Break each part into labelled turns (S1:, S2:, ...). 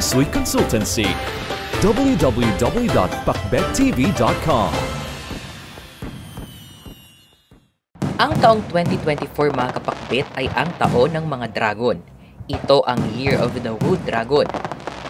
S1: Suite Consultancy. www.pakbettv.com.
S2: Ang taong 2024 mga kapakbet ay ang taon ng mga dragon. Ito ang Year of the Wood Dragon.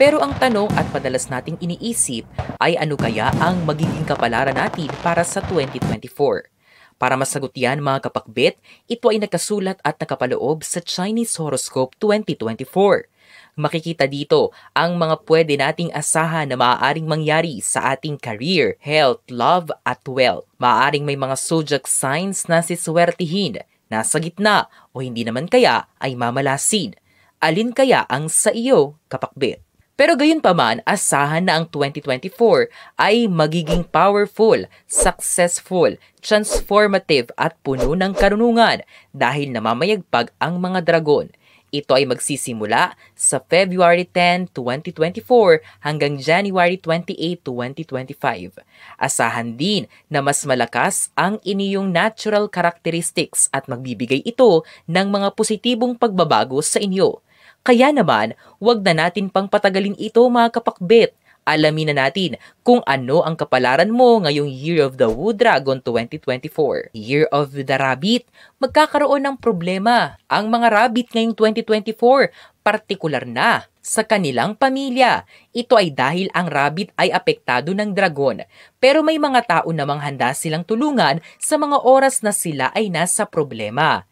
S2: Pero ang tanong at madalas nating iniisip ay ano kaya ang magiging kapalaran natin para sa 2024? Para masagot yan mga kapakbet, ito ay nakasulat at nakapaloob sa Chinese Horoscope 2024. Makikita dito ang mga pwede nating asahan na maaaring mangyari sa ating career, health, love at wealth. Maaaring may mga zodiac signs na siswertihin, nasa gitna o hindi naman kaya ay mamalasin. Alin kaya ang sa iyo, kapakbet? Pero gayon pa man, asahan na ang 2024 ay magiging powerful, successful, transformative at puno ng karunungan dahil namamayagpag ang mga dragon. Ito ay magsisimula sa February 10, 2024 hanggang January 28, 2025. Asahan din na mas malakas ang inyong natural characteristics at magbibigay ito ng mga positibong pagbabago sa inyo. Kaya naman, huwag na natin pang patagalin ito mga kapakbet. Alamin na natin kung ano ang kapalaran mo ngayong Year of the Wood Dragon 2024. Year of the Rabbit, magkakaroon ng problema ang mga rabbit ngayong 2024, partikular na sa kanilang pamilya. Ito ay dahil ang rabbit ay apektado ng dragon. Pero may mga tao namang handa silang tulungan sa mga oras na sila ay nasa problema.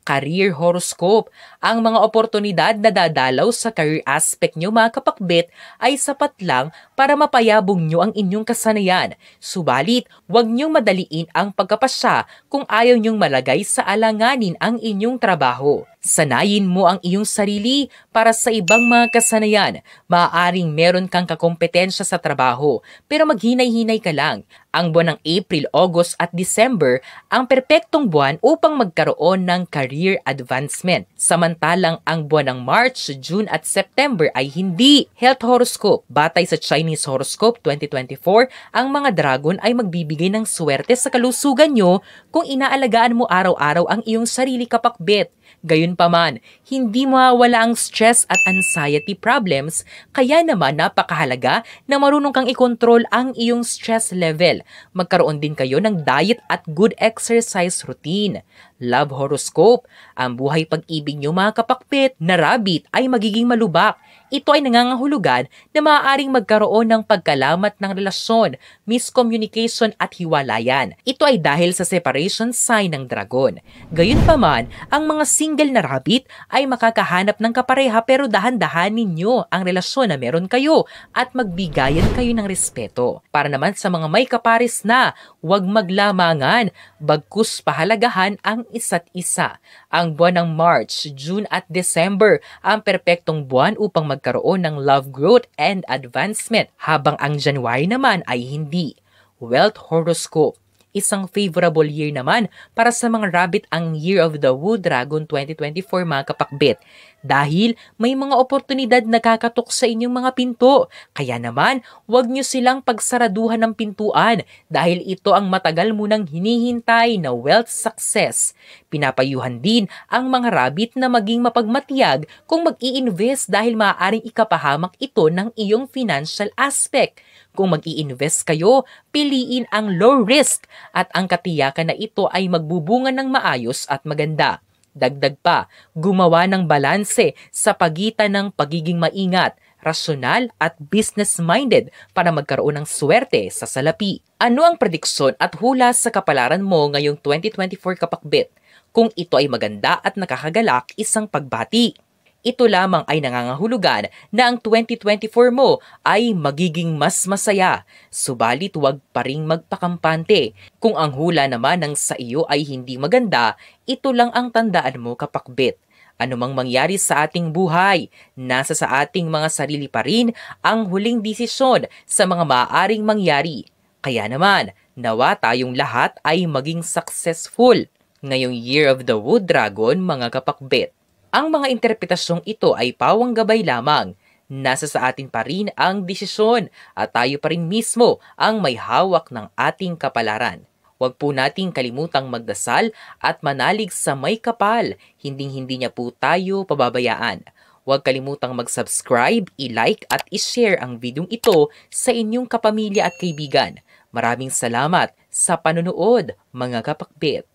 S2: Career horoscope. Ang mga oportunidad na dadalaw sa career aspect nyo mga kapakbet ay sapat lang para mapayabong nyo ang inyong kasanayan. Subalit, huwag nyo madaliin ang pagkapasya kung ayaw nyong malagay sa alanganin ang inyong trabaho. Sanayin mo ang iyong sarili para sa ibang mga kasanayan. Maaaring meron kang kakompetensya sa trabaho, pero maghinay-hinay ka lang. Ang buwan ng April, August at December ang perpektong buwan upang magkaroon ng career advancement. Samantalang ang buwan ng March, June at September ay hindi. Health horoscope. Batay sa Chinese Horoscope 2024, ang mga dragon ay magbibigay ng swerte sa kalusugan nyo kung inaalagaan mo araw-araw ang iyong sarili kapakbet. Gayunpaman, hindi mawawala ang stress at anxiety problems, kaya naman napakahalaga na marunong kang ikontrol ang iyong stress level. Magkaroon din kayo ng diet at good exercise routine. Love horoscope. Ang buhay pag-ibig nyo mga kapakpit na rabbit ay magiging malubak. Ito ay nangangahulugan na maaaring magkaroon ng pagkalamat ng relasyon, miscommunication at hiwalayan. Ito ay dahil sa separation sign ng dragon. Gayunpaman, ang mga single na rabbit ay makakahanap ng kapareha pero dahan-dahan ninyo ang relasyon na meron kayo at magbigayan kayo ng respeto. Para naman sa mga may kapares na, huwag maglamangan, bagkus pahalagahan ang isa't isa. Ang buwan ng March, June at December ang perpektong buwan upang magkaroon ng love growth and advancement, habang ang January naman ay hindi. Wealth horoscope. Isang favorable year naman para sa mga rabbit ang Year of the Wood Dragon 2024 mga kapakbet. Dahil may mga oportunidad na kakatok sa inyong mga pinto. Kaya naman, huwag nyo silang pagsaraduhan ng pintuan dahil ito ang matagal mo nang hinihintay na wealth success. Pinapayuhan din ang mga rabbit na maging mapagmatiyag kung mag-i-invest dahil maaaring ikapahamak ito ng iyong financial aspect. Kung mag-i-invest kayo, piliin ang low risk at ang katiyakan na ito ay magbubunga ng maayos at maganda. Dagdag pa, gumawa ng balanse sa pagitan ng pagiging maingat, rasyonal at business-minded para magkaroon ng swerte sa salapi. Ano ang prediksyon at hula sa kapalaran mo ngayong 2024 kapakbet? Kung ito ay maganda at nakakagalak, isang pagbati. Ito lamang ay nangangahulugan na ang 2024 mo ay magiging mas masaya. Subalit huwag pa ring magpakampante. Kung ang hula naman ng sa iyo ay hindi maganda, ito lang ang tandaan mo kapakbet. Ano mang mangyari sa ating buhay, nasa sa ating mga sarili pa rin ang huling desisyon sa mga maaaring mangyari. Kaya naman, nawa tayong lahat ay maging successful ngayong Year of the Wood Dragon mga kapakbet. Ang mga interpretasyong ito ay pawang gabay lamang. Nasa sa atin pa rin ang desisyon at tayo pa rin mismo ang may hawak ng ating kapalaran. Huwag po nating kalimutang magdasal at manalig sa may kapal. Hinding-hindi niya po tayo pababayaan. Huwag kalimutang mag-subscribe, i-like at i-share ang videong ito sa inyong kapamilya at kaibigan. Maraming salamat sa panonood, mga kapakbit!